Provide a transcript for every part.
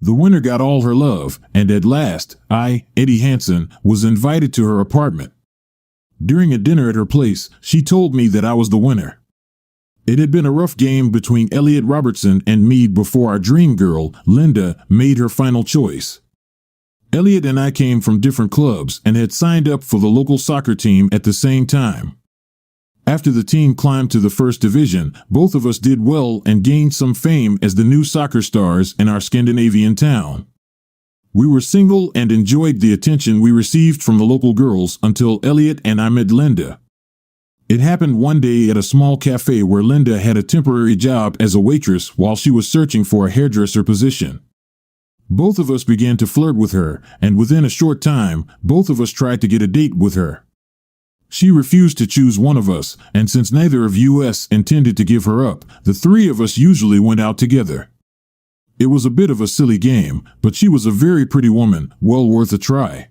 The winner got all her love, and at last, I, Eddie Hansen, was invited to her apartment. During a dinner at her place, she told me that I was the winner. It had been a rough game between Elliot Robertson and me before our dream girl, Linda, made her final choice. Elliot and I came from different clubs and had signed up for the local soccer team at the same time. After the team climbed to the first division, both of us did well and gained some fame as the new soccer stars in our Scandinavian town. We were single and enjoyed the attention we received from the local girls until Elliot and I met Linda. It happened one day at a small cafe where Linda had a temporary job as a waitress while she was searching for a hairdresser position. Both of us began to flirt with her, and within a short time, both of us tried to get a date with her. She refused to choose one of us, and since neither of us intended to give her up, the three of us usually went out together. It was a bit of a silly game, but she was a very pretty woman, well worth a try.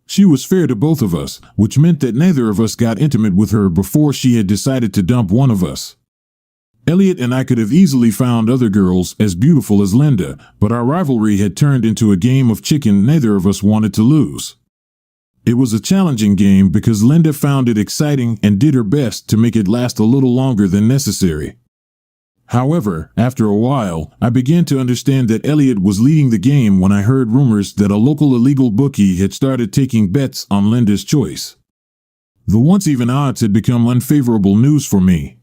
She was fair to both of us, which meant that neither of us got intimate with her before she had decided to dump one of us. Elliot and I could have easily found other girls as beautiful as Linda, but our rivalry had turned into a game of chicken neither of us wanted to lose. It was a challenging game because Linda found it exciting and did her best to make it last a little longer than necessary. However, after a while, I began to understand that Elliot was leading the game when I heard rumors that a local illegal bookie had started taking bets on Linda's choice. The once even odds had become unfavorable news for me.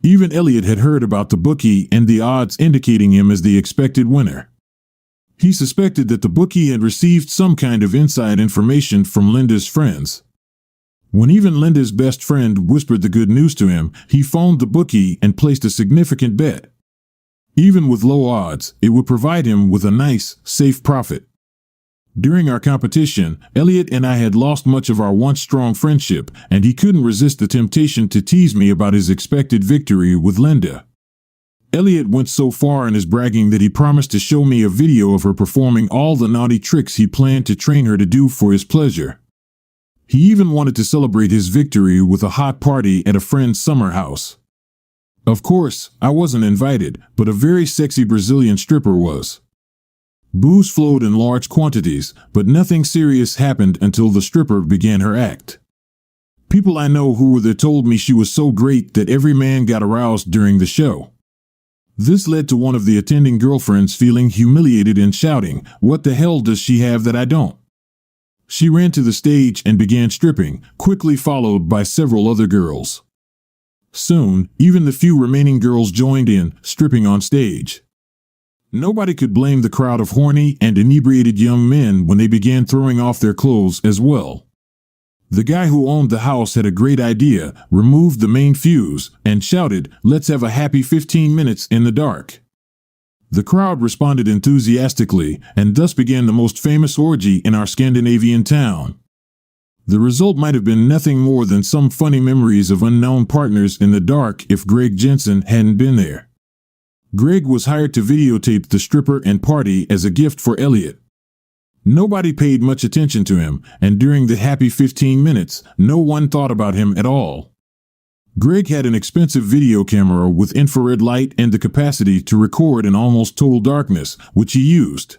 Even Elliot had heard about the bookie and the odds indicating him as the expected winner. He suspected that the bookie had received some kind of inside information from Linda's friends. When even Linda's best friend whispered the good news to him, he phoned the bookie and placed a significant bet. Even with low odds, it would provide him with a nice, safe profit. During our competition, Elliot and I had lost much of our once strong friendship, and he couldn't resist the temptation to tease me about his expected victory with Linda. Elliot went so far in his bragging that he promised to show me a video of her performing all the naughty tricks he planned to train her to do for his pleasure. He even wanted to celebrate his victory with a hot party at a friend's summer house. Of course, I wasn't invited, but a very sexy Brazilian stripper was. Booze flowed in large quantities, but nothing serious happened until the stripper began her act. People I know who were there told me she was so great that every man got aroused during the show. This led to one of the attending girlfriends feeling humiliated and shouting, "What the hell does she have that I don't?" She ran to the stage and began stripping, quickly followed by several other girls. Soon, even the few remaining girls joined in, stripping on stage. Nobody could blame the crowd of horny and inebriated young men when they began throwing off their clothes as well. The guy who owned the house had a great idea, removed the main fuse, and shouted, "Let's have a happy 15 minutes in the dark." The crowd responded enthusiastically, and thus began the most famous orgy in our Scandinavian town. The result might have been nothing more than some funny memories of unknown partners in the dark if Greg Jensen hadn't been there. Greg was hired to videotape the stripper and party as a gift for Elliot. Nobody paid much attention to him, and during the happy 15 minutes, no one thought about him at all. Greg had an expensive video camera with infrared light and the capacity to record in almost total darkness, which he used.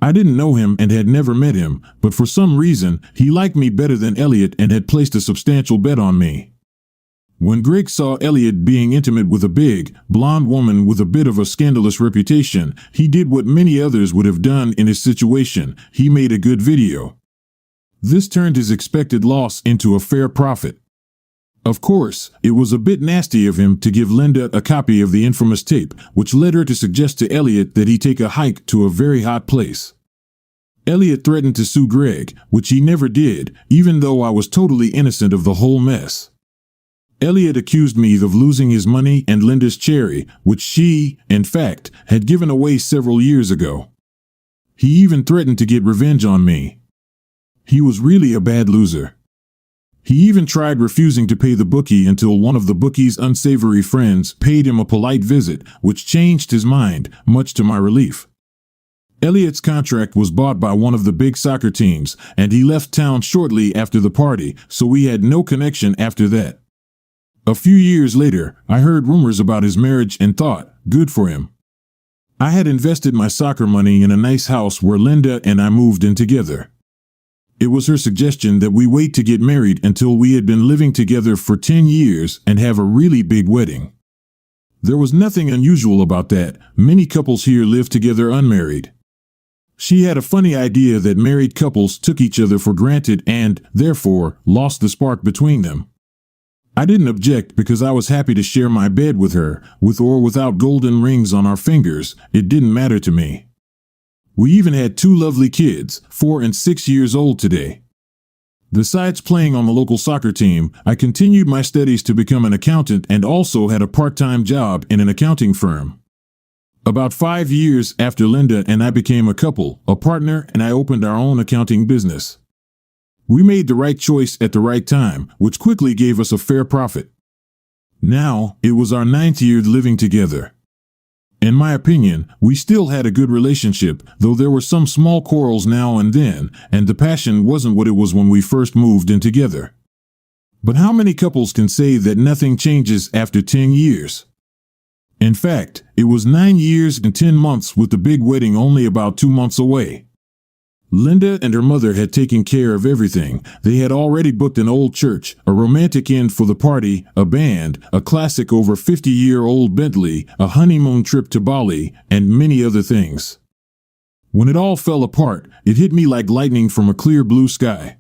I didn't know him and had never met him, but for some reason, he liked me better than Elliot and had placed a substantial bet on me. When Greg saw Elliot being intimate with a big, blonde woman with a bit of a scandalous reputation, he did what many others would have done in his situation: he made a good video. This turned his expected loss into a fair profit. Of course, it was a bit nasty of him to give Linda a copy of the infamous tape, which led her to suggest to Elliot that he take a hike to a very hot place. Elliot threatened to sue Greg, which he never did, even though I was totally innocent of the whole mess. Elliot accused me of losing his money and Linda's cherry, which she, in fact, had given away several years ago. He even threatened to get revenge on me. He was really a bad loser. He even tried refusing to pay the bookie until one of the bookie's unsavory friends paid him a polite visit, which changed his mind, much to my relief. Elliot's contract was bought by one of the big soccer teams, and he left town shortly after the party, so we had no connection after that. A few years later, I heard rumors about his marriage and thought, good for him. I had invested my soccer money in a nice house where Linda and I moved in together. It was her suggestion that we wait to get married until we had been living together for 10 years and have a really big wedding. There was nothing unusual about that. Many couples here live together unmarried. She had a funny idea that married couples took each other for granted and, therefore, lost the spark between them. I didn't object because I was happy to share my bed with her, with or without golden rings on our fingers. It didn't matter to me. We even had 2 lovely kids, 4 and 6 years old today. Besides playing on the local soccer team, I continued my studies to become an accountant and also had a part-time job in an accounting firm. About 5 years after Linda and I became a couple, a partner, and I opened our own accounting business. We made the right choice at the right time, which quickly gave us a fair profit. Now, it was our 9th year living together. In my opinion, we still had a good relationship, though there were some small quarrels now and then, and the passion wasn't what it was when we first moved in together. But how many couples can say that nothing changes after 10 years? In fact, it was 9 years and 10 months with the big wedding only about 2 months away. Linda and her mother had taken care of everything. They had already booked an old church, a romantic end for the party, a band, a classic over 50-year-old Bentley, a honeymoon trip to Bali, and many other things. When it all fell apart, it hit me like lightning from a clear blue sky.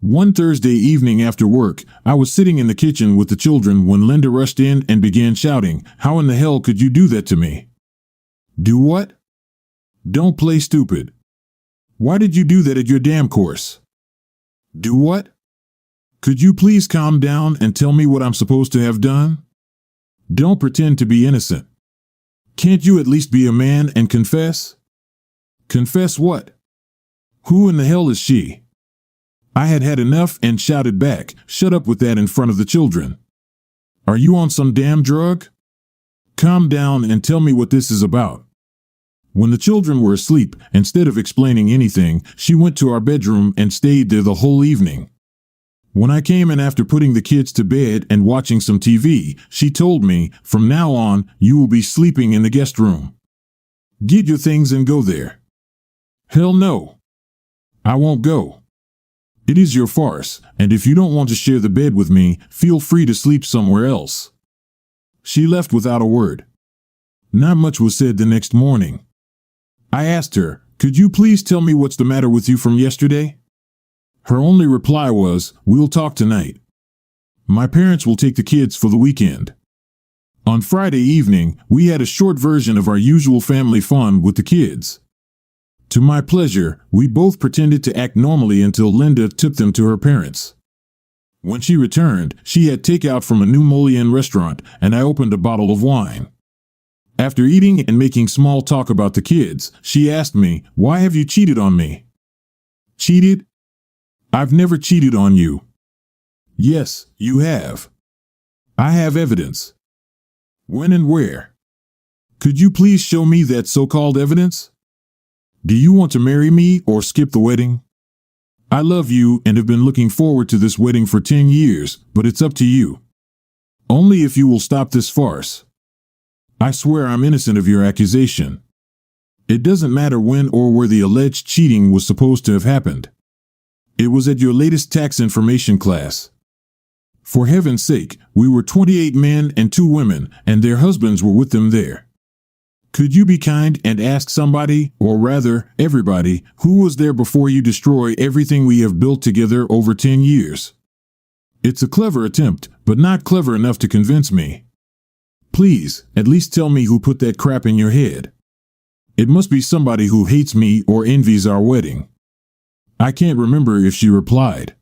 One Thursday evening after work, I was sitting in the kitchen with the children when Linda rushed in and began shouting, "How in the hell could you do that to me?" "Do what?" "Don't play stupid." "Why did you do that at your damn course?" "Do what?" "Could you please calm down and tell me what I'm supposed to have done?" "Don't pretend to be innocent. Can't you at least be a man and confess?" "Confess what?" "Who in the hell is she?" I had had enough and shouted back, "Shut up with that in front of the children. Are you on some damn drug? Calm down and tell me what this is about." When the children were asleep, instead of explaining anything, she went to our bedroom and stayed there the whole evening. When I came in after putting the kids to bed and watching some TV, she told me, "From now on, you will be sleeping in the guest room. Get your things and go there." "Hell no. I won't go. It is your farce, and if you don't want to share the bed with me, feel free to sleep somewhere else." She left without a word. Not much was said the next morning. I asked her, "Could you please tell me what's the matter with you from yesterday?" Her only reply was, "We'll talk tonight. My parents will take the kids for the weekend." On Friday evening, we had a short version of our usual family fun with the kids. To my pleasure, we both pretended to act normally until Linda took them to her parents. When she returned, she had takeout from a new Molian restaurant, and I opened a bottle of wine. After eating and making small talk about the kids, she asked me, "Why have you cheated on me?" "Cheated? I've never cheated on you." "Yes, you have. I have evidence." "When and where? Could you please show me that so-called evidence? Do you want to marry me or skip the wedding? I love you and have been looking forward to this wedding for 10 years, but it's up to you. Only if you will stop this farce. I swear I'm innocent of your accusation. It doesn't matter when or where the alleged cheating was supposed to have happened. It was at your latest tax information class. For heaven's sake, we were 28 men and 2 women, and their husbands were with them there. Could you be kind and ask somebody, or rather, everybody, who was there before you destroy everything we have built together over 10 years? It's a clever attempt, but not clever enough to convince me. Please, at least tell me who put that crap in your head. It must be somebody who hates me or envies our wedding." I can't remember if she replied.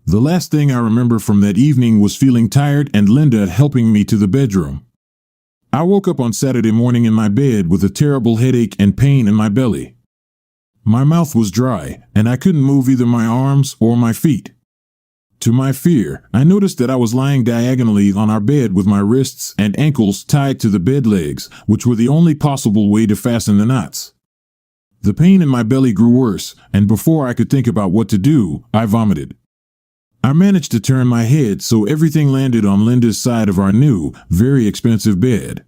The last thing I remember from that evening was feeling tired and Linda helping me to the bedroom. I woke up on Saturday morning in my bed with a terrible headache and pain in my belly. My mouth was dry, and I couldn't move either my arms or my feet. To my fear, I noticed that I was lying diagonally on our bed with my wrists and ankles tied to the bed legs, which were the only possible way to fasten the knots. The pain in my belly grew worse, and before I could think about what to do, I vomited. I managed to turn my head so everything landed on Linda's side of our new, very expensive bed.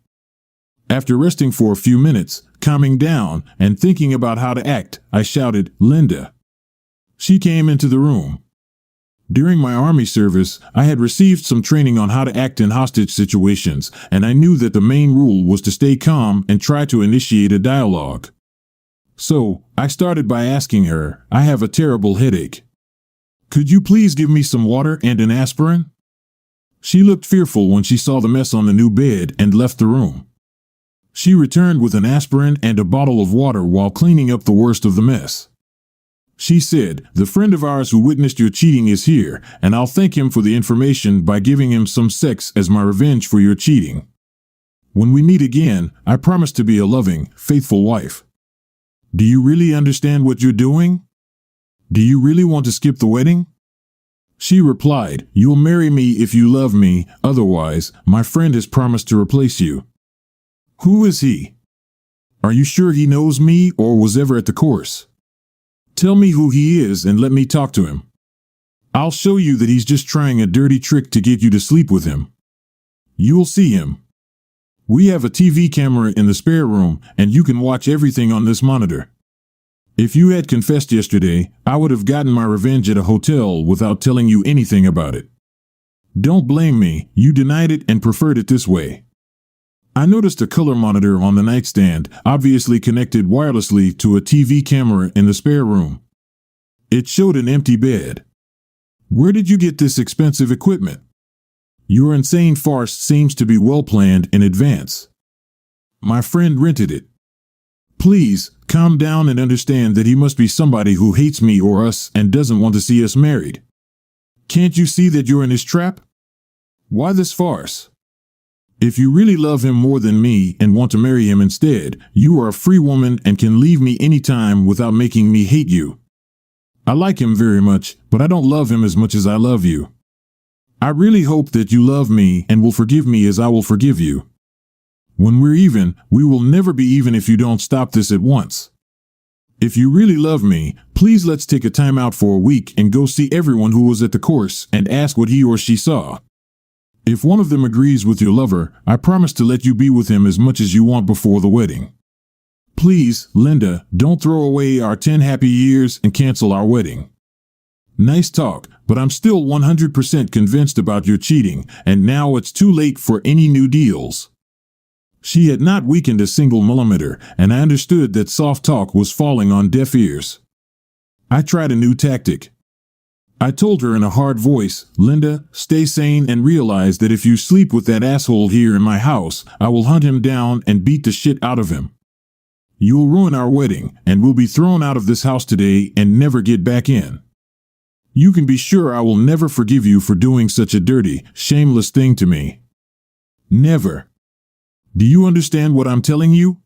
After resting for a few minutes, calming down, and thinking about how to act, I shouted, "Linda." She came into the room. During my army service, I had received some training on how to act in hostage situations, and I knew that the main rule was to stay calm and try to initiate a dialogue. So, I started by asking her, "I have a terrible headache. Could you please give me some water and an aspirin?" She looked fearful when she saw the mess on the new bed and left the room. She returned with an aspirin and a bottle of water while cleaning up the worst of the mess. She said, "The friend of ours who witnessed your cheating is here, and I'll thank him for the information by giving him some sex as my revenge for your cheating. When we meet again, I promise to be a loving, faithful wife. Do you really understand what you're doing? Do you really want to skip the wedding?" She replied, "You'll marry me if you love me, otherwise, my friend has promised to replace you." "Who is he? Are you sure he knows me or was ever at the course? Tell me who he is and let me talk to him. I'll show you that he's just trying a dirty trick to get you to sleep with him. You'll see him. We have a TV camera in the spare room, and you can watch everything on this monitor. If you had confessed yesterday, I would have gotten my revenge at a hotel without telling you anything about it. Don't blame me, you denied it and preferred it this way." I noticed a color monitor on the nightstand, obviously connected wirelessly to a TV camera in the spare room. It showed an empty bed. "Where did you get this expensive equipment? Your insane farce seems to be well planned in advance." "My friend rented it." "Please, calm down and understand that he must be somebody who hates me or us and doesn't want to see us married. Can't you see that you're in his trap? Why this farce? If you really love him more than me and want to marry him instead, you are a free woman and can leave me anytime without making me hate you. I like him very much, but I don't love him as much as I love you. I really hope that you love me and will forgive me as I will forgive you. When we're even, we will never be even if you don't stop this at once. If you really love me, please let's take a time out for a week and go see everyone who was at the course and ask what he or she saw. If one of them agrees with your lover, I promise to let you be with him as much as you want before the wedding. Please, Linda, don't throw away our 10 happy years and cancel our wedding. Nice talk, but I'm still 100% convinced about your cheating, and now it's too late for any new deals." She had not weakened a single millimeter, and I understood that soft talk was falling on deaf ears. I tried a new tactic. I told her in a hard voice, "Linda, stay sane and realize that if you sleep with that asshole here in my house, I will hunt him down and beat the shit out of him. You'll ruin our wedding, and we'll be thrown out of this house today and never get back in. You can be sure I will never forgive you for doing such a dirty, shameless thing to me. Never. Do you understand what I'm telling you?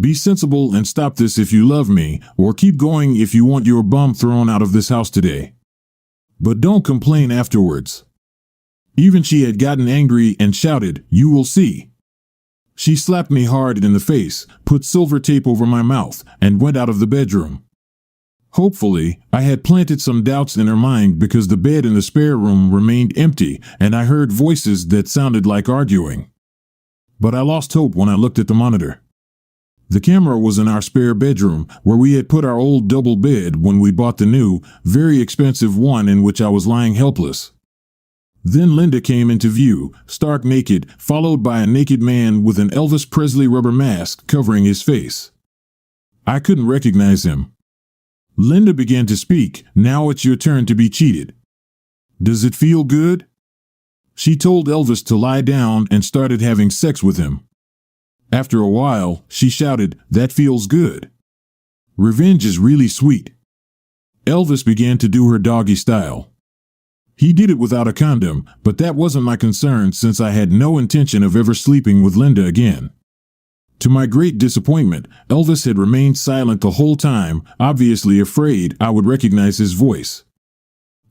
Be sensible and stop this if you love me, or keep going if you want your bum thrown out of this house today. But don't complain afterwards." Even she had gotten angry and shouted, "You will see." She slapped me hard in the face, put silver tape over my mouth, and went out of the bedroom. Hopefully, I had planted some doubts in her mind because the bed in the spare room remained empty and I heard voices that sounded like arguing. But I lost hope when I looked at the monitor. The camera was in our spare bedroom, where we had put our old double bed when we bought the new, very expensive one in which I was lying helpless. Then Linda came into view, stark naked, followed by a naked man with an Elvis Presley rubber mask covering his face. I couldn't recognize him. Linda began to speak, "Now it's your turn to be cheated. Does it feel good?" She told Elvis to lie down and started having sex with him. After a while, she shouted, "That feels good. Revenge is really sweet." Elvis began to do her doggy style. He did it without a condom, but that wasn't my concern since I had no intention of ever sleeping with Linda again. To my great disappointment, Elvis had remained silent the whole time, obviously afraid I would recognize his voice.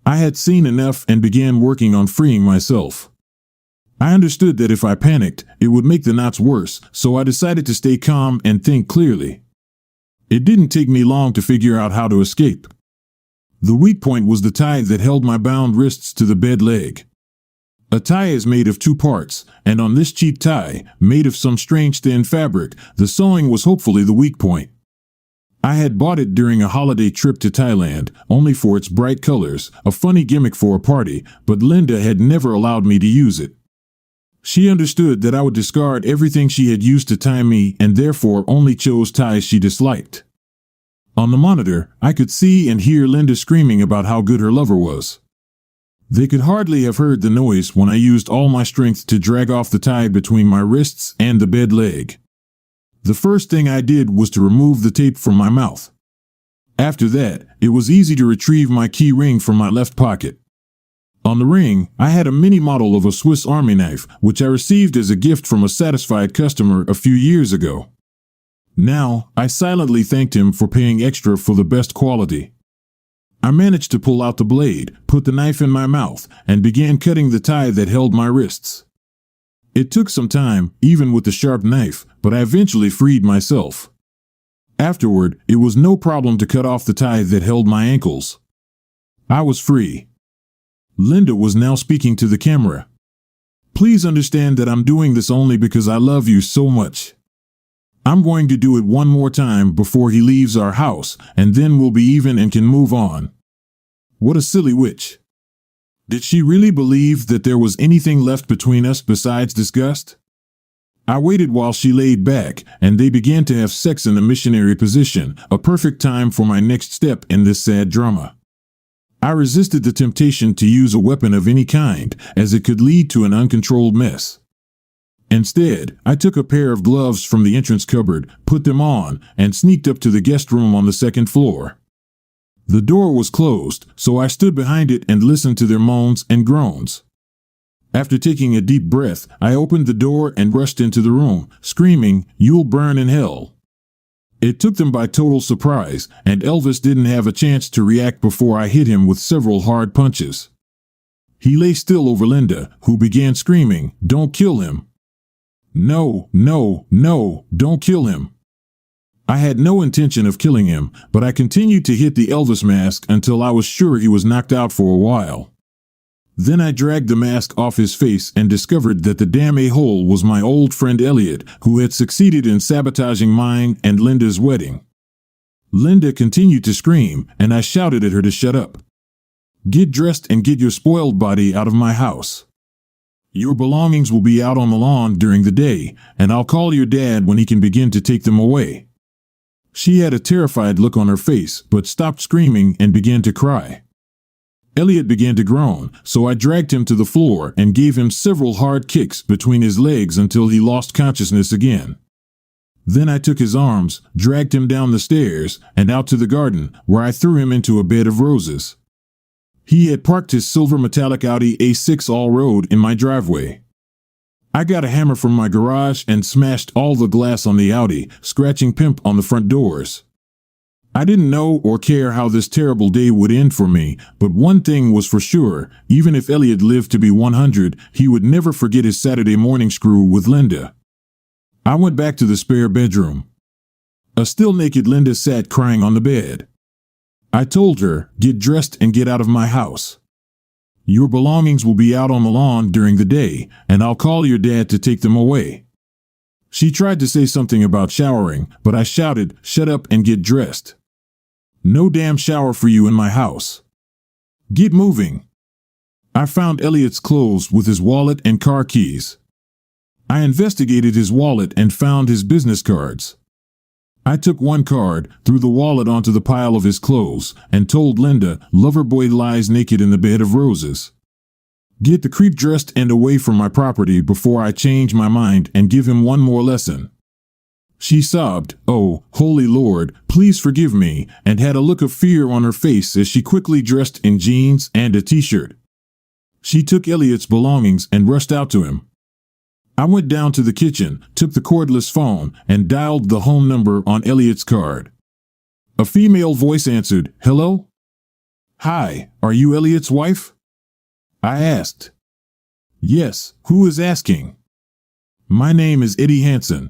I had seen enough and began working on freeing myself. I understood that if I panicked, it would make the knots worse, so I decided to stay calm and think clearly. It didn't take me long to figure out how to escape. The weak point was the tie that held my bound wrists to the bed leg. A tie is made of two parts, and on this cheap tie, made of some strange thin fabric, the sewing was hopefully the weak point. I had bought it during a holiday trip to Thailand, only for its bright colors, a funny gimmick for a party, but Linda had never allowed me to use it. She understood that I would discard everything she had used to tie me and therefore only chose ties she disliked. On the monitor, I could see and hear Linda screaming about how good her lover was. They could hardly have heard the noise when I used all my strength to drag off the tie between my wrists and the bed leg. The first thing I did was to remove the tape from my mouth. After that, it was easy to retrieve my key ring from my left pocket. On the ring, I had a mini model of a Swiss Army knife, which I received as a gift from a satisfied customer a few years ago. Now, I silently thanked him for paying extra for the best quality. I managed to pull out the blade, put the knife in my mouth, and began cutting the tie that held my wrists. It took some time, even with the sharp knife, but I eventually freed myself. Afterward, it was no problem to cut off the tie that held my ankles. I was free. Linda was now speaking to the camera. Please understand that I'm doing this only because I love you so much. I'm going to do it one more time before he leaves our house, and then we'll be even and can move on. What a silly witch. Did she really believe that there was anything left between us besides disgust? I waited while she laid back, and they began to have sex in the missionary position, a perfect time for my next step in this sad drama. I resisted the temptation to use a weapon of any kind, as it could lead to an uncontrolled mess. Instead, I took a pair of gloves from the entrance cupboard, put them on, and sneaked up to the guest room on the second floor. The door was closed, so I stood behind it and listened to their moans and groans. After taking a deep breath, I opened the door and rushed into the room, screaming, "You'll burn in hell." It took them by total surprise, and Elvis didn't have a chance to react before I hit him with several hard punches. He lay still over Linda, who began screaming, "Don't kill him. No, no, no, don't kill him." I had no intention of killing him, but I continued to hit the Elvis mask until I was sure he was knocked out for a while. Then I dragged the mask off his face and discovered that the damn a-hole was my old friend Elliot, who had succeeded in sabotaging mine and Linda's wedding. Linda continued to scream, and I shouted at her to shut up. "Get dressed and get your spoiled body out of my house. Your belongings will be out on the lawn during the day, and I'll call your dad when he can begin to take them away." She had a terrified look on her face, but stopped screaming and began to cry. Elliot began to groan, so I dragged him to the floor and gave him several hard kicks between his legs until he lost consciousness again. Then I took his arms, dragged him down the stairs, and out to the garden, where I threw him into a bed of roses. He had parked his silver metallic Audi A6 all-road in my driveway. I got a hammer from my garage and smashed all the glass on the Audi, scratching Pimp on the front doors. I didn't know or care how this terrible day would end for me, but one thing was for sure: even if Elliot lived to be 100, he would never forget his Saturday morning screw with Linda. I went back to the spare bedroom. A still naked Linda sat crying on the bed. I told her, "Get dressed and get out of my house. Your belongings will be out on the lawn during the day, and I'll call your dad to take them away." She tried to say something about showering, but I shouted, "Shut up and get dressed. No damn shower for you in my house. Get moving." I found Elliot's clothes with his wallet and car keys. I investigated his wallet and found his business cards. I took one card, threw the wallet onto the pile of his clothes, and told Linda, "Loverboy lies naked in the bed of roses. Get the creep dressed and away from my property before I change my mind and give him one more lesson." She sobbed, "Oh, holy Lord, please forgive me," and had a look of fear on her face as she quickly dressed in jeans and a t-shirt. She took Elliot's belongings and rushed out to him. I went down to the kitchen, took the cordless phone, and dialed the home number on Elliot's card. A female voice answered, "Hello? Hi, are you Elliot's wife?" I asked. "Yes, who is asking?" "My name is Eddie Hansen.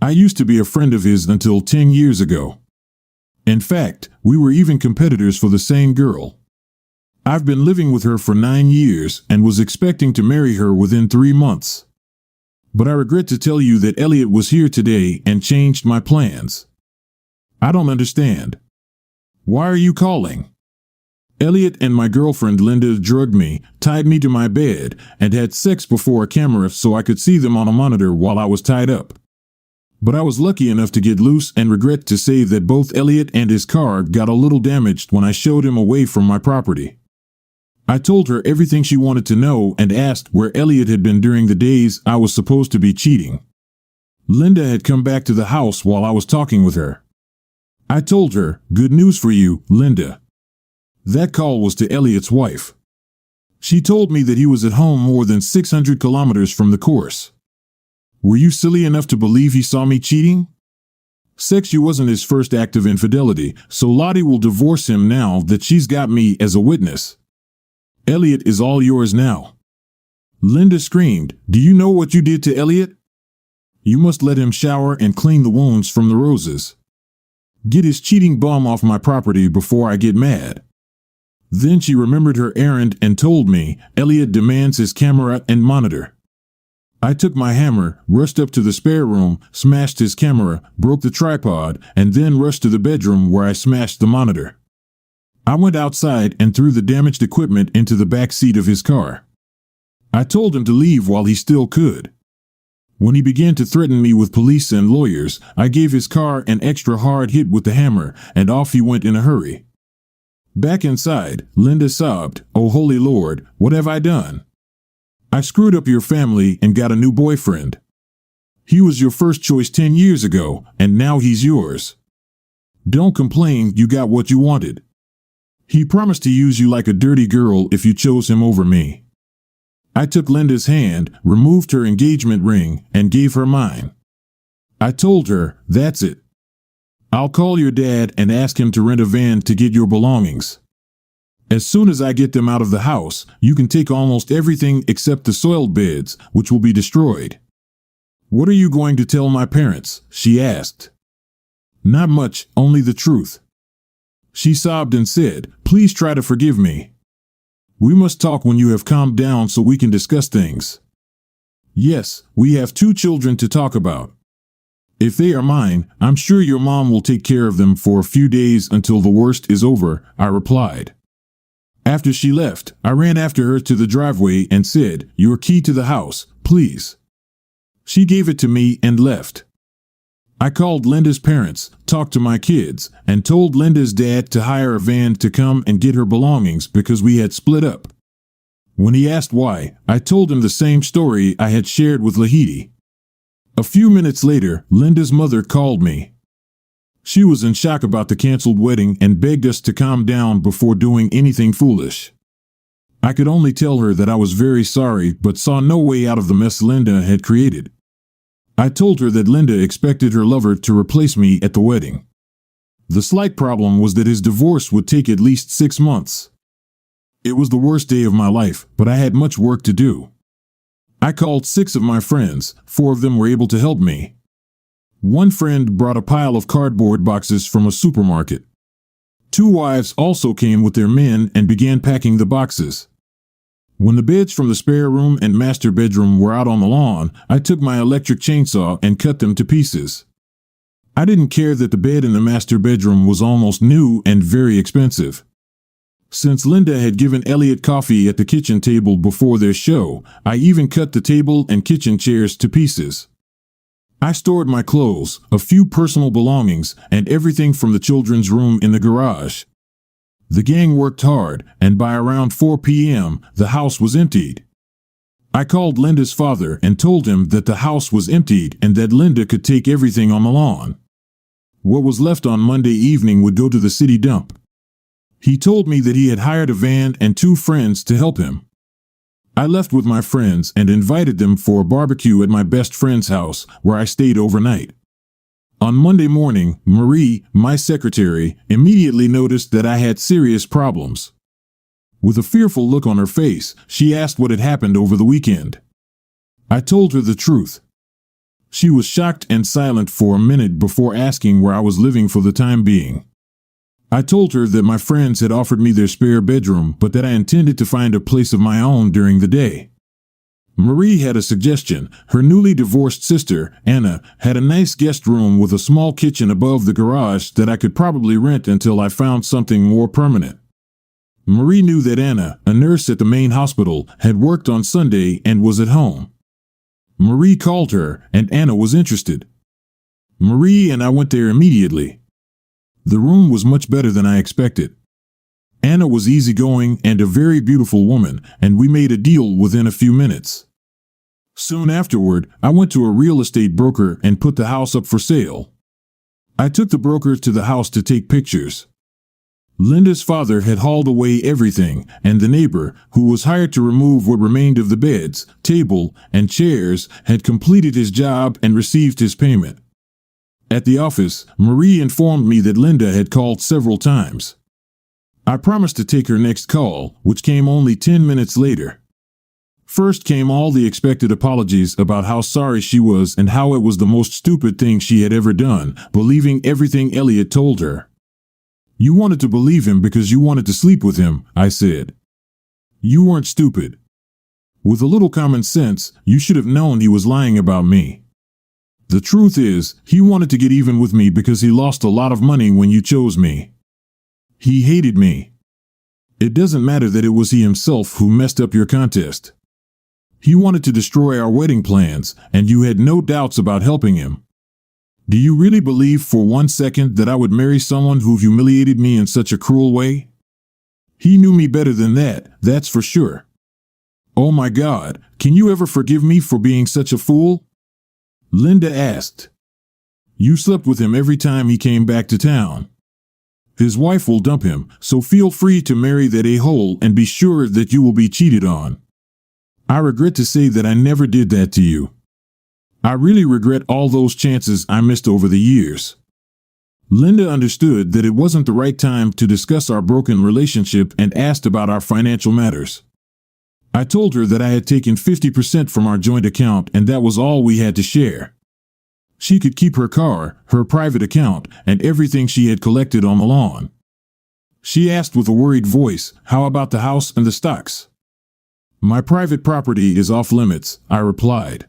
I used to be a friend of his until 10 years ago. In fact, we were even competitors for the same girl. I've been living with her for 9 years and was expecting to marry her within 3 months. But I regret to tell you that Elliot was here today and changed my plans. I don't understand. Why are you calling? Elliot and my girlfriend Linda drugged me, tied me to my bed, and had sex before a camera so I could see them on a monitor while I was tied up. But I was lucky enough to get loose and regret to say that both Elliot and his car got a little damaged when I showed him away from my property. I told her everything she wanted to know and asked where Elliot had been during the days I was supposed to be cheating. Linda had come back to the house while I was talking with her. I told her, "Good news for you, Linda." That call was to Elliot's wife. She told me that he was at home more than 600 kilometers from the course. Were you silly enough to believe he saw me cheating? Sex wasn't his first act of infidelity, so Lottie will divorce him now that she's got me as a witness. Elliot is all yours now. Linda screamed, "Do you know what you did to Elliot? You must let him shower and clean the wounds from the roses. Get his cheating bum off my property before I get mad." Then she remembered her errand and told me, "Elliot demands his camera and monitor." I took my hammer, rushed up to the spare room, smashed his camera, broke the tripod, and then rushed to the bedroom where I smashed the monitor. I went outside and threw the damaged equipment into the back seat of his car. I told him to leave while he still could. When he began to threaten me with police and lawyers, I gave his car an extra hard hit with the hammer, and off he went in a hurry. Back inside, Linda sobbed, "Oh holy Lord, what have I done? I screwed up your family and got a new boyfriend. He was your first choice 10 years ago, and now he's yours. Don't complain, you got what you wanted. He promised to use you like a dirty girl if you chose him over me." I took Linda's hand, removed her engagement ring, and gave her mine. I told her, "That's it. I'll call your dad and ask him to rent a van to get your belongings. As soon as I get them out of the house, you can take almost everything except the soiled beds, which will be destroyed." "What are you going to tell my parents?" she asked. "Not much, only the truth." She sobbed and said, "Please try to forgive me. We must talk when you have calmed down so we can discuss things. Yes, we have 2 children to talk about. If they are mine, I'm sure your mom will take care of them for a few days until the worst is over," I replied. After she left, I ran after her to the driveway and said, "Your key to the house, please." She gave it to me and left. I called Linda's parents, talked to my kids, and told Linda's dad to hire a van to come and get her belongings because we had split up. When he asked why, I told him the same story I had shared with Lahidi. A few minutes later, Linda's mother called me. She was in shock about the canceled wedding and begged us to calm down before doing anything foolish. I could only tell her that I was very sorry but saw no way out of the mess Linda had created. I told her that Linda expected her lover to replace me at the wedding. The slight problem was that his divorce would take at least 6 months. It was the worst day of my life, but I had much work to do. I called 6 of my friends, 4 of them were able to help me. One friend brought a pile of cardboard boxes from a supermarket. 2 wives also came with their men and began packing the boxes. When the beds from the spare room and master bedroom were out on the lawn, I took my electric chainsaw and cut them to pieces. I didn't care that the bed in the master bedroom was almost new and very expensive. Since Linda had given Elliot coffee at the kitchen table before their show, I even cut the table and kitchen chairs to pieces. I stored my clothes, a few personal belongings, and everything from the children's room in the garage. The gang worked hard, and by around 4 p.m., the house was emptied. I called Linda's father and told him that the house was emptied and that Linda could take everything on the lawn. What was left on Monday evening would go to the city dump. He told me that he had hired a van and 2 friends to help him. I left with my friends and invited them for a barbecue at my best friend's house, where I stayed overnight. On Monday morning, Marie, my secretary, immediately noticed that I had serious problems. With a fearful look on her face, she asked what had happened over the weekend. I told her the truth. She was shocked and silent for a minute before asking where I was living for the time being. I told her that my friends had offered me their spare bedroom, but that I intended to find a place of my own during the day. Marie had a suggestion. Her newly divorced sister, Anna, had a nice guest room with a small kitchen above the garage that I could probably rent until I found something more permanent. Marie knew that Anna, a nurse at the main hospital, had worked on Sunday and was at home. Marie called her, and Anna was interested. Marie and I went there immediately. The room was much better than I expected. Anna was easygoing and a very beautiful woman, and we made a deal within a few minutes. Soon afterward, I went to a real estate broker and put the house up for sale. I took the broker to the house to take pictures. Linda's father had hauled away everything, and the neighbor, who was hired to remove what remained of the beds, table, and chairs, had completed his job and received his payment. At the office, Marie informed me that Linda had called several times. I promised to take her next call, which came only 10 minutes later. First came all the expected apologies about how sorry she was and how it was the most stupid thing she had ever done, believing everything Elliot told her. "You wanted to believe him because you wanted to sleep with him," I said. "You weren't stupid. With a little common sense, you should have known he was lying about me. The truth is, he wanted to get even with me because he lost a lot of money when you chose me. He hated me. It doesn't matter that it was he himself who messed up your contest. He wanted to destroy our wedding plans, and you had no doubts about helping him. Do you really believe for 1 second that I would marry someone who humiliated me in such a cruel way? He knew me better than that, that's for sure. Oh my God, can you ever forgive me for being such a fool?" Linda asked. "You slept with him every time he came back to town. His wife will dump him, so feel free to marry that a-hole and be sure that you will be cheated on. I regret to say that I never did that to you. I really regret all those chances I missed over the years." Linda understood that it wasn't the right time to discuss our broken relationship and asked about our financial matters. I told her that I had taken 50% from our joint account and that was all we had to share. She could keep her car, her private account, and everything she had collected on the lawn. She asked with a worried voice, "How about the house and the stocks?" "My private property is off limits," I replied.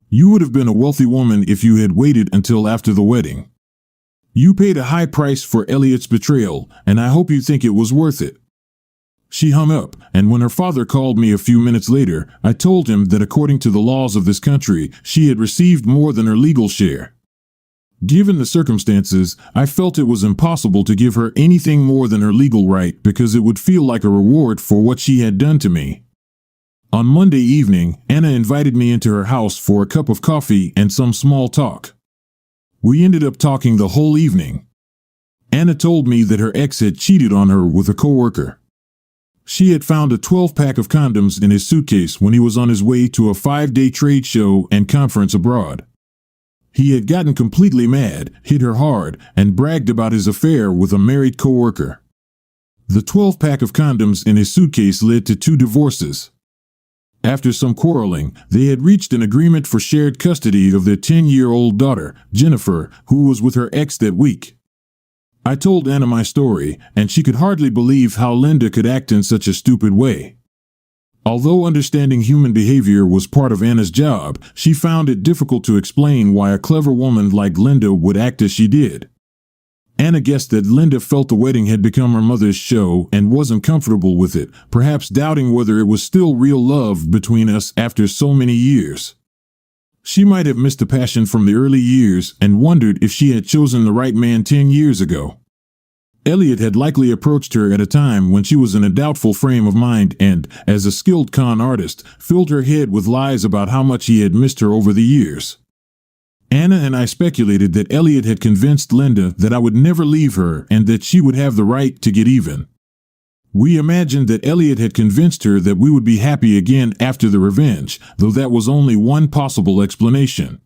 "You would have been a wealthy woman if you had waited until after the wedding. You paid a high price for Elliot's betrayal, and I hope you think it was worth it." She hung up, and when her father called me a few minutes later, I told him that according to the laws of this country, she had received more than her legal share. Given the circumstances, I felt it was impossible to give her anything more than her legal right because it would feel like a reward for what she had done to me. On Monday evening, Anna invited me into her house for a cup of coffee and some small talk. We ended up talking the whole evening. Anna told me that her ex had cheated on her with a coworker. She had found a 12-pack of condoms in his suitcase when he was on his way to a 5-day trade show and conference abroad. He had gotten completely mad, hit her hard, and bragged about his affair with a married coworker. The 12-pack of condoms in his suitcase led to 2 divorces. After some quarreling, they had reached an agreement for shared custody of their 10-year-old daughter, Jennifer, who was with her ex that week. I told Anna my story, and she could hardly believe how Linda could act in such a stupid way. Although understanding human behavior was part of Anna's job, she found it difficult to explain why a clever woman like Linda would act as she did. Anna guessed that Linda felt the wedding had become her mother's show and wasn't comfortable with it, perhaps doubting whether it was still real love between us after so many years. She might have missed the passion from the early years and wondered if she had chosen the right man 10 years ago. Elliot had likely approached her at a time when she was in a doubtful frame of mind and, as a skilled con artist, filled her head with lies about how much he had missed her over the years. Anna and I speculated that Elliot had convinced Linda that I would never leave her and that she would have the right to get even. We imagined that Elliot had convinced her that we would be happy again after the revenge, though that was only one possible explanation.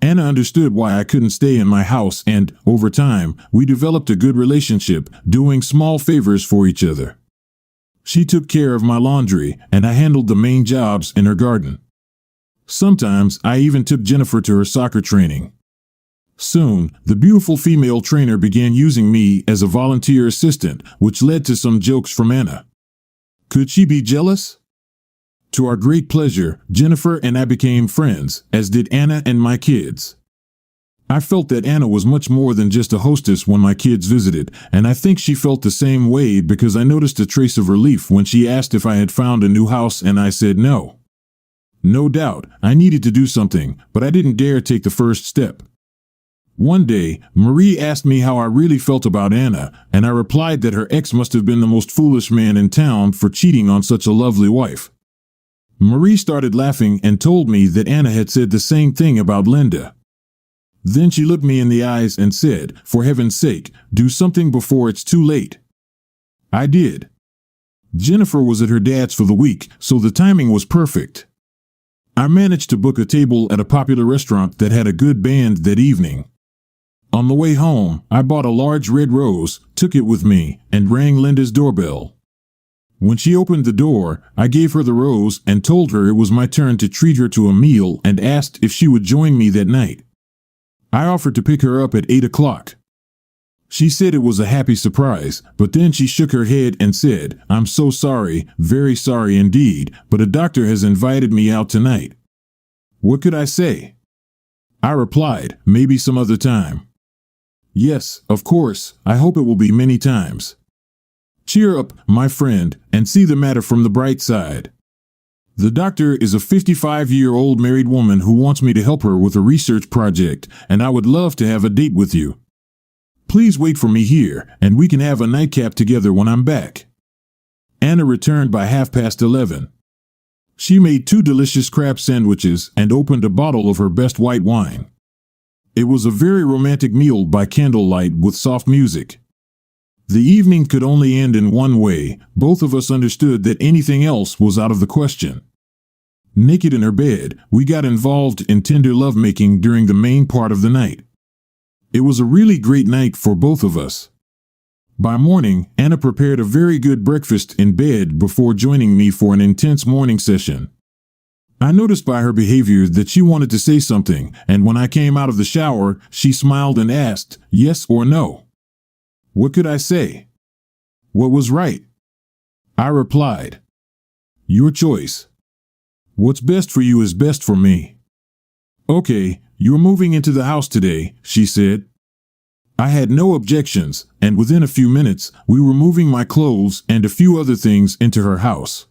Anna understood why I couldn't stay in my house and, over time, we developed a good relationship, doing small favors for each other. She took care of my laundry, and I handled the main jobs in her garden. Sometimes I even took Jennifer to her soccer training. Soon, the beautiful female trainer began using me as a volunteer assistant, which led to some jokes from Anna. Could she be jealous? To our great pleasure, Jennifer and I became friends, as did Anna and my kids. I felt that Anna was much more than just a hostess when my kids visited, and I think she felt the same way because I noticed a trace of relief when she asked if I had found a new house and I said no. No doubt, I needed to do something, but I didn't dare take the first step. One day, Marie asked me how I really felt about Anna, and I replied that her ex must have been the most foolish man in town for cheating on such a lovely wife. Marie started laughing and told me that Anna had said the same thing about Linda. Then she looked me in the eyes and said, "For heaven's sake, do something before it's too late." I did. Jennifer was at her dad's for the week, so the timing was perfect. I managed to book a table at a popular restaurant that had a good band that evening. On the way home, I bought a large red rose, took it with me, and rang Linda's doorbell. When she opened the door, I gave her the rose and told her it was my turn to treat her to a meal and asked if she would join me that night. I offered to pick her up at 8 o'clock. She said it was a happy surprise, but then she shook her head and said, "I'm so sorry, very sorry indeed, but a doctor has invited me out tonight." What could I say? I replied, "Maybe some other time." "Yes, of course, I hope it will be many times." Cheer up, my friend, and see the matter from the bright side. The doctor is a 55-year-old married woman who wants me to help her with a research project, and I would love to have a date with you. Please wait for me here, and we can have a nightcap together when I'm back. Anna returned by 11:30. She made 2 delicious crab sandwiches and opened a bottle of her best white wine. It was a very romantic meal by candlelight with soft music. The evening could only end in one way. Both of us understood that anything else was out of the question. Naked in her bed, we got involved in tender lovemaking during the main part of the night. It was a really great night for both of us. By morning, Anna prepared a very good breakfast in bed before joining me for an intense morning session. I noticed by her behavior that she wanted to say something, and when I came out of the shower, she smiled and asked, "Yes or no?" What could I say? What was right? I replied, "Your choice. What's best for you is best for me." "Okay, you're moving into the house today," she said. I had no objections, and within a few minutes, we were moving my clothes and a few other things into her house.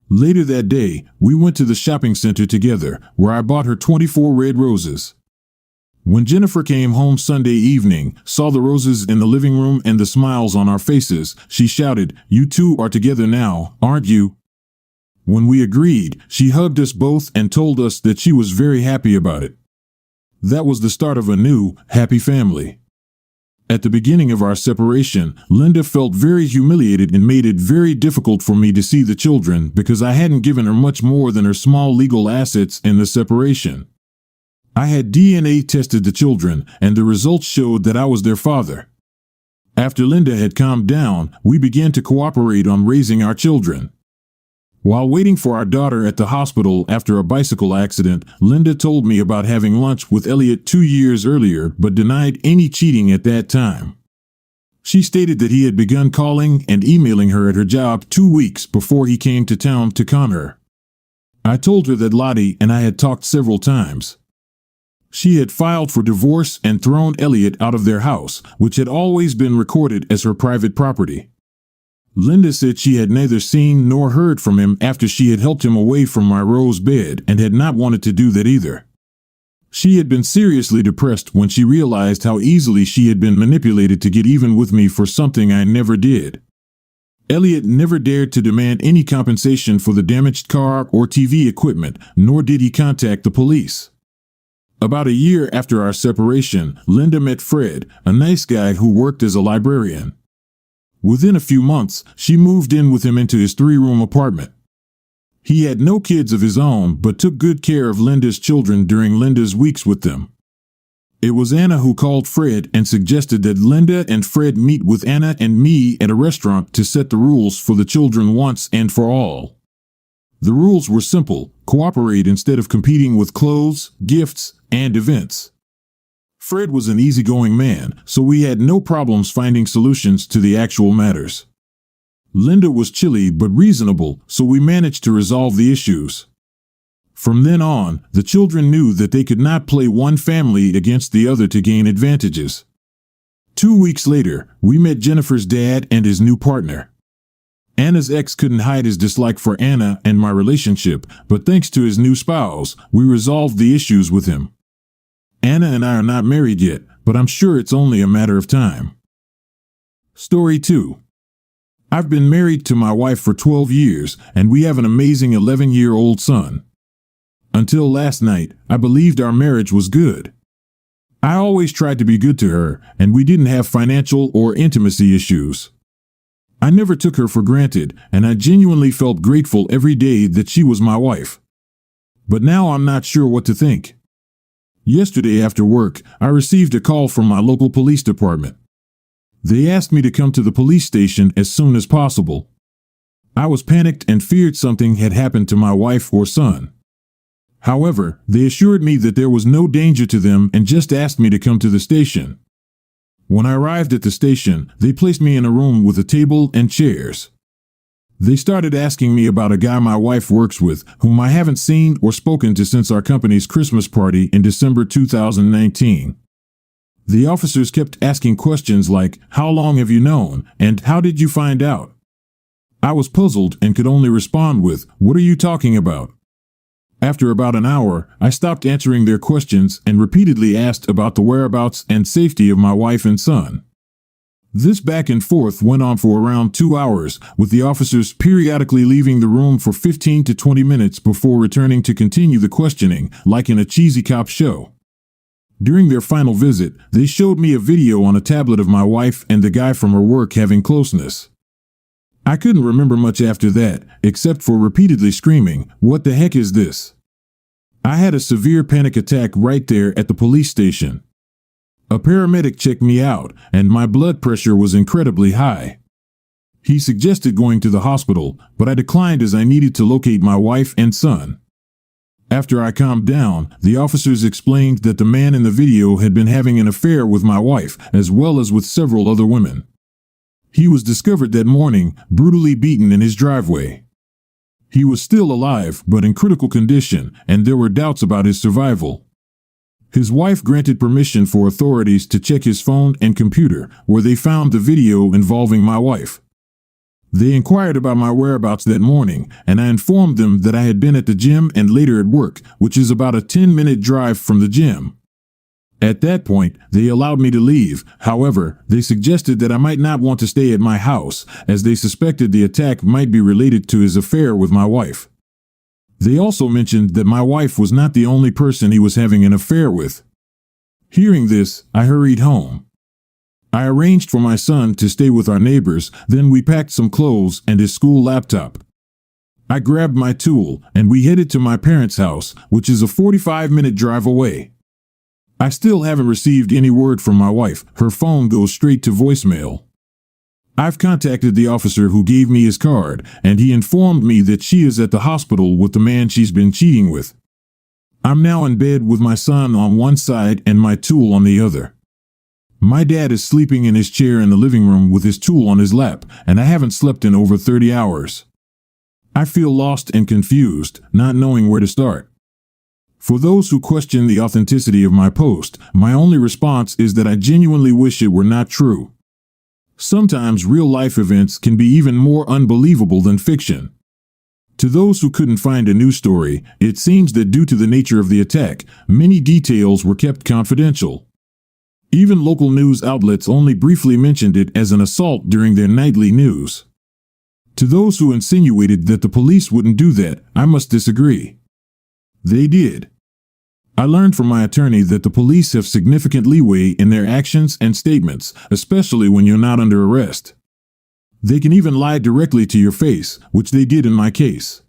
Later that day, we went to the shopping center together, where I bought her 24 red roses. When Jennifer came home Sunday evening, saw the roses in the living room and the smiles on our faces, she shouted, "You two are together now, aren't you?" When we agreed, she hugged us both and told us that she was very happy about it. That was the start of a new, happy family. At the beginning of our separation, Linda felt very humiliated and made it very difficult for me to see the children because I hadn't given her much more than her small legal assets in the separation. I had DNA tested the children, and the results showed that I was their father. After Linda had calmed down, we began to cooperate on raising our children. While waiting for our daughter at the hospital after a bicycle accident, Linda told me about having lunch with Elliot 2 years earlier but denied any cheating at that time. She stated that he had begun calling and emailing her at her job 2 weeks before he came to town to con her. I told her that Lottie and I had talked several times. She had filed for divorce and thrown Elliot out of their house, which had always been recorded as her private property. Linda said she had neither seen nor heard from him after she had helped him away from my rose bed and had not wanted to do that either. She had been seriously depressed when she realized how easily she had been manipulated to get even with me for something I never did. Elliot never dared to demand any compensation for the damaged car or TV equipment, nor did he contact the police. About a year after our separation, Linda met Fred, a nice guy who worked as a librarian. Within a few months, she moved in with him into his 3-room apartment. He had no kids of his own, but took good care of Linda's children during Linda's weeks with them. It was Anna who called Fred and suggested that Linda and Fred meet with Anna and me at a restaurant to set the rules for the children once and for all. The rules were simple: cooperate instead of competing with clothes, gifts, and events. Fred was an easygoing man, so we had no problems finding solutions to the actual matters. Linda was chilly but reasonable, so we managed to resolve the issues. From then on, the children knew that they could not play one family against the other to gain advantages. 2 weeks later, we met Jennifer's dad and his new partner. Anna's ex couldn't hide his dislike for Anna and my relationship, but thanks to his new spouse, we resolved the issues with him. Anna and I are not married yet, but I'm sure it's only a matter of time. Story 2. I've been married to my wife for 12 years, and we have an amazing 11-year-old son. Until last night, I believed our marriage was good. I always tried to be good to her, and we didn't have financial or intimacy issues. I never took her for granted, and I genuinely felt grateful every day that she was my wife. But now I'm not sure what to think. Yesterday after work, I received a call from my local police department. They asked me to come to the police station as soon as possible. I was panicked and feared something had happened to my wife or son. However, they assured me that there was no danger to them and just asked me to come to the station. When I arrived at the station, they placed me in a room with a table and chairs. They started asking me about a guy my wife works with, whom I haven't seen or spoken to since our company's Christmas party in December 2019. The officers kept asking questions like, "How long have you known?" and "How did you find out?" I was puzzled and could only respond with, "What are you talking about?" After about an hour, I stopped answering their questions and repeatedly asked about the whereabouts and safety of my wife and son. This back and forth went on for around 2 hours, with the officers periodically leaving the room for 15 to 20 minutes before returning to continue the questioning, like in a cheesy cop show. During their final visit, they showed me a video on a tablet of my wife and the guy from her work having closeness. I couldn't remember much after that, except for repeatedly screaming, "What the heck is this?" I had a severe panic attack right there at the police station. A paramedic checked me out, and my blood pressure was incredibly high. He suggested going to the hospital, but I declined as I needed to locate my wife and son. After I calmed down, the officers explained that the man in the video had been having an affair with my wife, as well as with several other women. He was discovered that morning, brutally beaten in his driveway. He was still alive, but in critical condition, and there were doubts about his survival. His wife granted permission for authorities to check his phone and computer, where they found the video involving my wife. They inquired about my whereabouts that morning, and I informed them that I had been at the gym and later at work, which is about a 10-minute drive from the gym. At that point, they allowed me to leave. However, they suggested that I might not want to stay at my house, as they suspected the attack might be related to his affair with my wife. They also mentioned that my wife was not the only person he was having an affair with. Hearing this, I hurried home. I arranged for my son to stay with our neighbors, then we packed some clothes and his school laptop. I grabbed my tool, and we headed to my parents' house, which is a 45-minute drive away. I still haven't received any word from my wife. Her phone goes straight to voicemail. I've contacted the officer who gave me his card, and he informed me that she is at the hospital with the man she's been cheating with. I'm now in bed with my son on one side and my tool on the other. My dad is sleeping in his chair in the living room with his tool on his lap, and I haven't slept in over 30 hours. I feel lost and confused, not knowing where to start. For those who question the authenticity of my post, my only response is that I genuinely wish it were not true. Sometimes real-life events can be even more unbelievable than fiction. To those who couldn't find a news story, it seems that due to the nature of the attack, many details were kept confidential. Even local news outlets only briefly mentioned it as an assault during their nightly news. To those who insinuated that the police wouldn't do that, I must disagree. They did. I learned from my attorney that the police have significant leeway in their actions and statements, especially when you're not under arrest. They can even lie directly to your face, which they did in my case.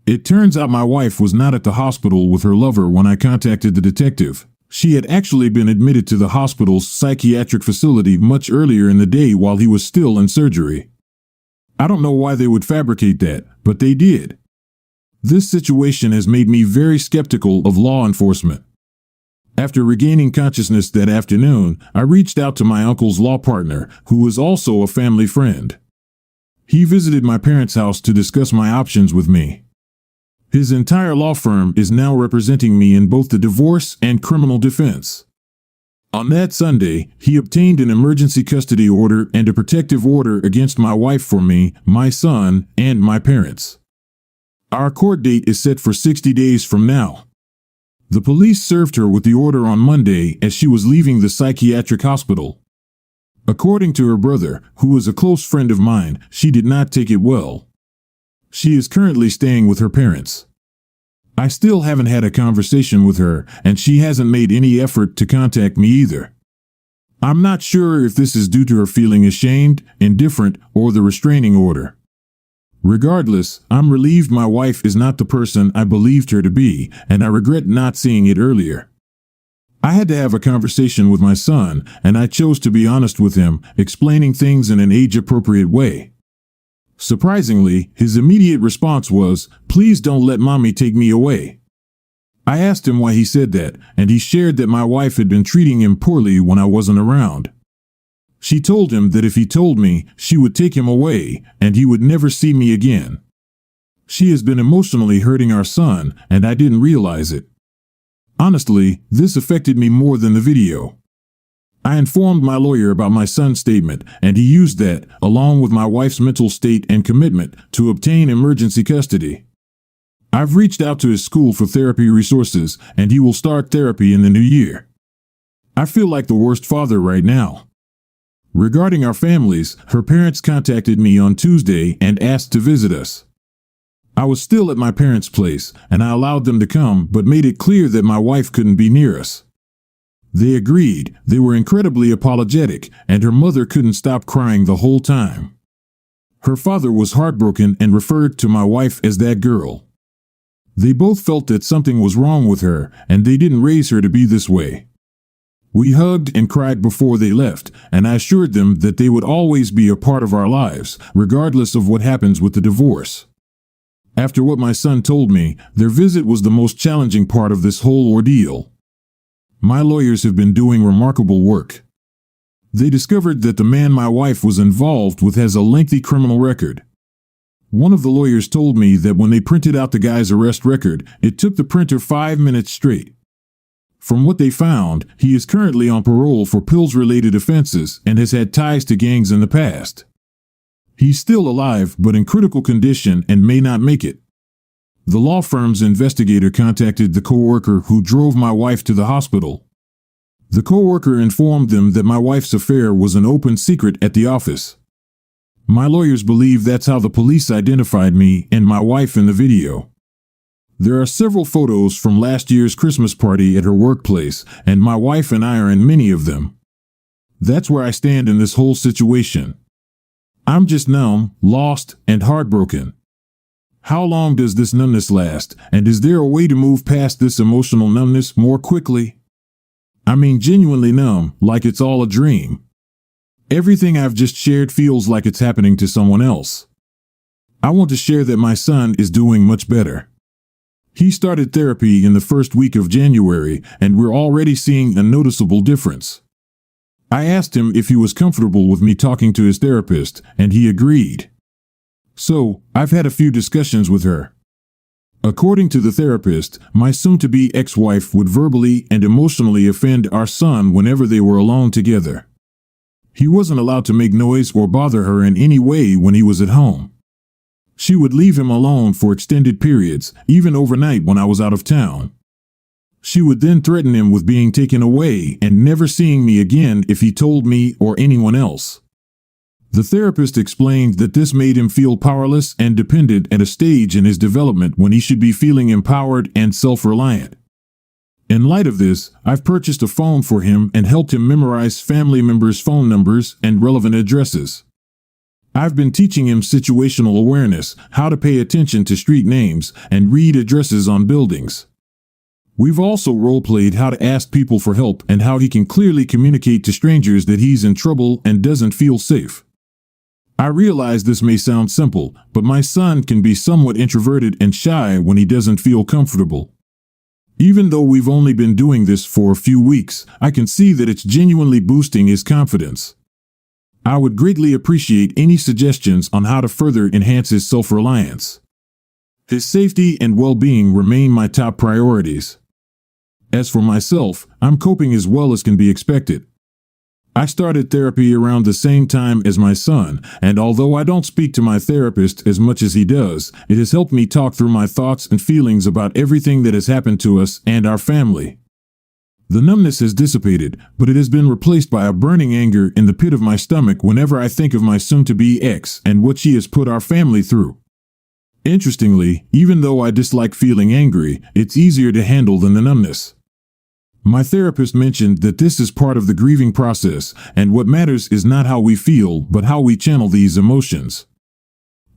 It turns out my wife was not at the hospital with her lover when I contacted the detective. She had actually been admitted to the hospital's psychiatric facility much earlier in the day while he was still in surgery. I don't know why they would fabricate that, but they did. This situation has made me very skeptical of law enforcement. After regaining consciousness that afternoon, I reached out to my uncle's law partner, who was also a family friend. He visited my parents' house to discuss my options with me. His entire law firm is now representing me in both the divorce and criminal defense. On that Sunday, he obtained an emergency custody order and a protective order against my wife for me, my son, and my parents. Our court date is set for 60 days from now. The police served her with the order on Monday as she was leaving the psychiatric hospital. According to her brother, who is a close friend of mine, she did not take it well. She is currently staying with her parents. I still haven't had a conversation with her, and she hasn't made any effort to contact me either. I'm not sure if this is due to her feeling ashamed, indifferent, or the restraining order. Regardless, I'm relieved my wife is not the person I believed her to be, and I regret not seeing it earlier. I had to have a conversation with my son, and I chose to be honest with him, explaining things in an age-appropriate way. Surprisingly, his immediate response was, "Please don't let mommy take me away." I asked him why he said that, and he shared that my wife had been treating him poorly when I wasn't around. She told him that if he told me, she would take him away, and he would never see me again. She has been emotionally hurting our son, and I didn't realize it. Honestly, this affected me more than the video. I informed my lawyer about my son's statement, and he used that, along with my wife's mental state and commitment, to obtain emergency custody. I've reached out to his school for therapy resources, and he will start therapy in the new year. I feel like the worst father right now. Regarding our families, her parents contacted me on Tuesday and asked to visit us. I was still at my parents' place, and I allowed them to come but made it clear that my wife couldn't be near us. They agreed. They were incredibly apologetic, and her mother couldn't stop crying the whole time. Her father was heartbroken and referred to my wife as that girl. They both felt that something was wrong with her, and they didn't raise her to be this way. We hugged and cried before they left, and I assured them that they would always be a part of our lives, regardless of what happens with the divorce. After what my son told me, their visit was the most challenging part of this whole ordeal. My lawyers have been doing remarkable work. They discovered that the man my wife was involved with has a lengthy criminal record. One of the lawyers told me that when they printed out the guy's arrest record, it took the printer 5 minutes straight. From what they found, he is currently on parole for pills-related offenses and has had ties to gangs in the past. He's still alive but in critical condition and may not make it. The law firm's investigator contacted the co-worker who drove my wife to the hospital. The co-worker informed them that my wife's affair was an open secret at the office. My lawyers believe that's how the police identified me and my wife in the video. There are several photos from last year's Christmas party at her workplace, and my wife and I are in many of them. That's where I stand in this whole situation. I'm just numb, lost, and heartbroken. How long does this numbness last, and is there a way to move past this emotional numbness more quickly? I mean genuinely numb, like it's all a dream. Everything I've just shared feels like it's happening to someone else. I want to share that my son is doing much better. He started therapy in the first week of January, and we're already seeing a noticeable difference. I asked him if he was comfortable with me talking to his therapist, and he agreed. So, I've had a few discussions with her. According to the therapist, my soon-to-be ex-wife would verbally and emotionally offend our son whenever they were alone together. He wasn't allowed to make noise or bother her in any way when he was at home. She would leave him alone for extended periods, even overnight when I was out of town. She would then threaten him with being taken away and never seeing me again if he told me or anyone else. The therapist explained that this made him feel powerless and dependent at a stage in his development when he should be feeling empowered and self-reliant. In light of this, I've purchased a phone for him and helped him memorize family members' phone numbers and relevant addresses. I've been teaching him situational awareness, how to pay attention to street names, and read addresses on buildings. We've also role-played how to ask people for help and how he can clearly communicate to strangers that he's in trouble and doesn't feel safe. I realize this may sound simple, but my son can be somewhat introverted and shy when he doesn't feel comfortable. Even though we've only been doing this for a few weeks, I can see that it's genuinely boosting his confidence. I would greatly appreciate any suggestions on how to further enhance his self-reliance. His safety and well-being remain my top priorities. As for myself, I'm coping as well as can be expected. I started therapy around the same time as my son, and although I don't speak to my therapist as much as he does, it has helped me talk through my thoughts and feelings about everything that has happened to us and our family. The numbness has dissipated, but it has been replaced by a burning anger in the pit of my stomach whenever I think of my soon-to-be ex and what she has put our family through. Interestingly, even though I dislike feeling angry, it's easier to handle than the numbness. My therapist mentioned that this is part of the grieving process, and what matters is not how we feel, but how we channel these emotions.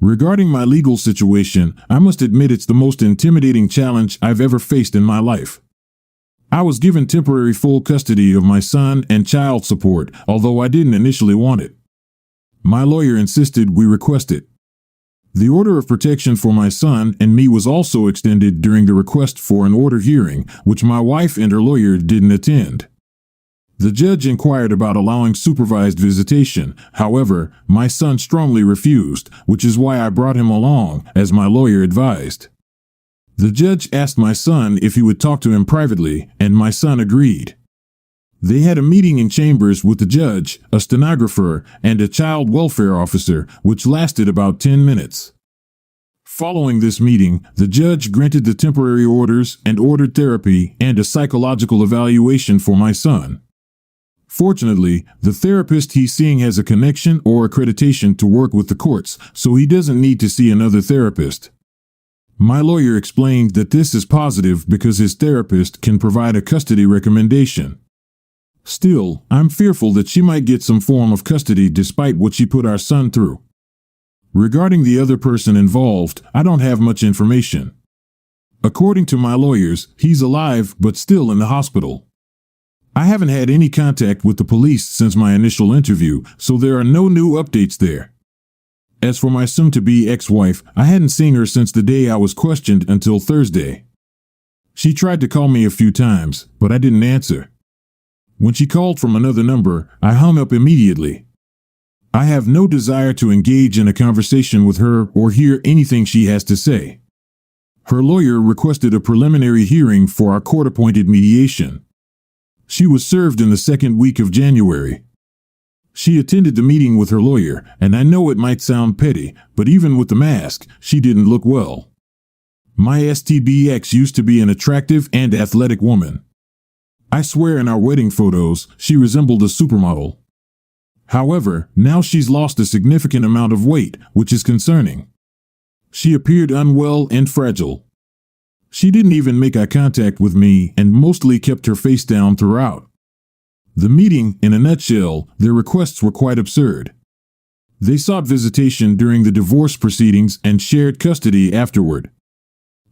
Regarding my legal situation, I must admit it's the most intimidating challenge I've ever faced in my life. I was given temporary full custody of my son and child support, although I didn't initially want it. My lawyer insisted we request it. The order of protection for my son and me was also extended during the request for an order hearing, which my wife and her lawyer didn't attend. The judge inquired about allowing supervised visitation. However, my son strongly refused, which is why I brought him along, as my lawyer advised. The judge asked my son if he would talk to him privately, and my son agreed. They had a meeting in chambers with the judge, a stenographer, and a child welfare officer, which lasted about 10 minutes. Following this meeting, the judge granted the temporary orders and ordered therapy and a psychological evaluation for my son. Fortunately, the therapist he's seeing has a connection or accreditation to work with the courts, so he doesn't need to see another therapist. My lawyer explained that this is positive because his therapist can provide a custody recommendation. Still, I'm fearful that she might get some form of custody despite what she put our son through. Regarding the other person involved, I don't have much information. According to my lawyers, he's alive but still in the hospital. I haven't had any contact with the police since my initial interview, so there are no new updates there. As for my soon-to-be ex-wife, I hadn't seen her since the day I was questioned until Thursday. She tried to call me a few times, but I didn't answer. When she called from another number, I hung up immediately. I have no desire to engage in a conversation with her or hear anything she has to say. Her lawyer requested a preliminary hearing for our court-appointed mediation. She was served in the second week of January. She attended the meeting with her lawyer, and I know it might sound petty, but even with the mask, she didn't look well. My STBX used to be an attractive and athletic woman. I swear in our wedding photos, she resembled a supermodel. However, now she's lost a significant amount of weight, which is concerning. She appeared unwell and fragile. She didn't even make eye contact with me and mostly kept her face down throughout. The meeting, in a nutshell, their requests were quite absurd. They sought visitation during the divorce proceedings and shared custody afterward.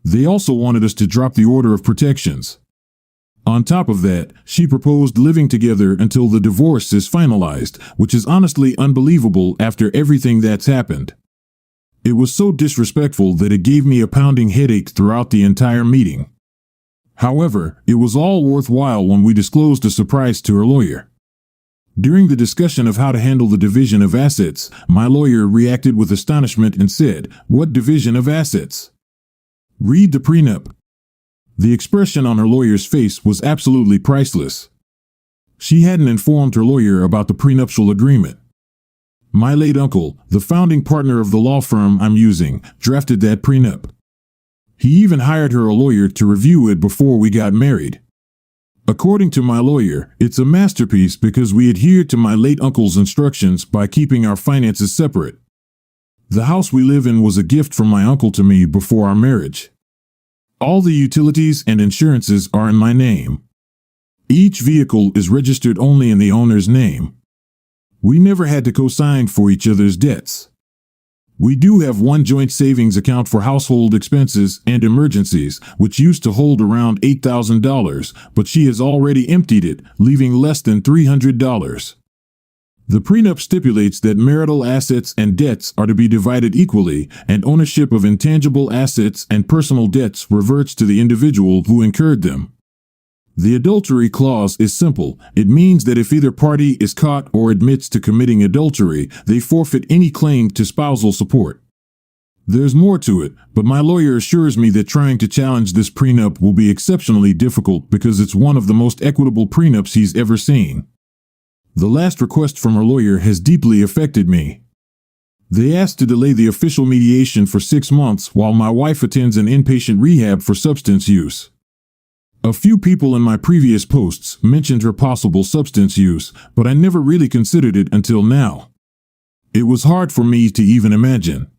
They also wanted us to drop the order of protections. On top of that, she proposed living together until the divorce is finalized, which is honestly unbelievable after everything that's happened. It was so disrespectful that it gave me a pounding headache throughout the entire meeting. However, it was all worthwhile when we disclosed a surprise to her lawyer. During the discussion of how to handle the division of assets, my lawyer reacted with astonishment and said, "What division of assets? Read the prenup." The expression on her lawyer's face was absolutely priceless. She hadn't informed her lawyer about the prenuptial agreement. My late uncle, the founding partner of the law firm I'm using, drafted that prenup. He even hired her a lawyer to review it before we got married. According to my lawyer, it's a masterpiece because we adhered to my late uncle's instructions by keeping our finances separate. The house we live in was a gift from my uncle to me before our marriage. All the utilities and insurances are in my name. Each vehicle is registered only in the owner's name. We never had to co-sign for each other's debts. We do have one joint savings account for household expenses and emergencies, which used to hold around $8,000, but she has already emptied it, leaving less than $300. The prenup stipulates that marital assets and debts are to be divided equally, and ownership of intangible assets and personal debts reverts to the individual who incurred them. The adultery clause is simple. It means that if either party is caught or admits to committing adultery, they forfeit any claim to spousal support. There's more to it, but my lawyer assures me that trying to challenge this prenup will be exceptionally difficult because it's one of the most equitable prenups he's ever seen. The last request from her lawyer has deeply affected me. They asked to delay the official mediation for 6 months while my wife attends an inpatient rehab for substance use. A few people in my previous posts mentioned her possible substance use, but I never really considered it until now. It was hard for me to even imagine.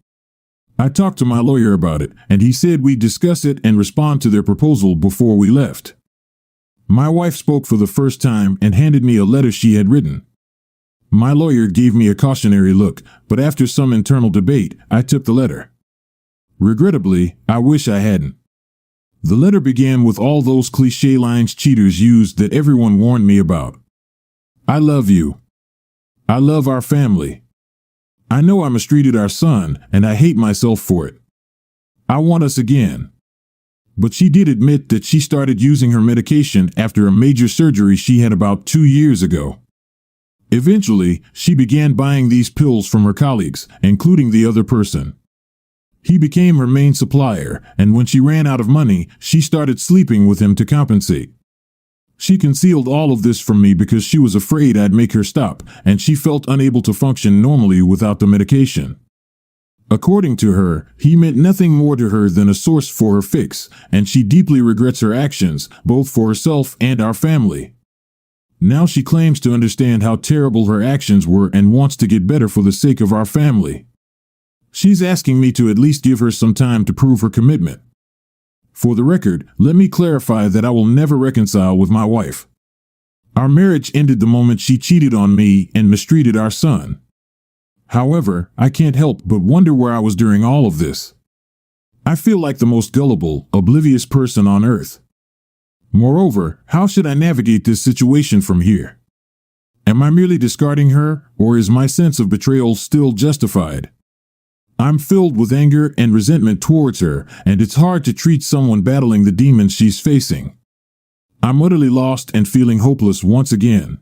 I talked to my lawyer about it, and he said we'd discuss it and respond to their proposal before we left. My wife spoke for the first time and handed me a letter she had written. My lawyer gave me a cautionary look, but after some internal debate, I took the letter. Regrettably, I wish I hadn't. The letter began with all those cliché lines cheaters used that everyone warned me about. I love you. I love our family. I know I mistreated our son, and I hate myself for it. I want us again. But she did admit that she started using her medication after a major surgery she had about 2 years ago. Eventually, she began buying these pills from her colleagues, including the other person. He became her main supplier, and when she ran out of money, she started sleeping with him to compensate. She concealed all of this from me because she was afraid I'd make her stop, and she felt unable to function normally without the medication. According to her, he meant nothing more to her than a source for her fix, and she deeply regrets her actions, both for herself and our family. Now she claims to understand how terrible her actions were and wants to get better for the sake of our family. She's asking me to at least give her some time to prove her commitment. For the record, let me clarify that I will never reconcile with my wife. Our marriage ended the moment she cheated on me and mistreated our son. However, I can't help but wonder where I was during all of this. I feel like the most gullible, oblivious person on earth. Moreover, how should I navigate this situation from here? Am I merely discarding her, or is my sense of betrayal still justified? I'm filled with anger and resentment towards her, and it's hard to treat someone battling the demons she's facing. I'm utterly lost and feeling hopeless once again.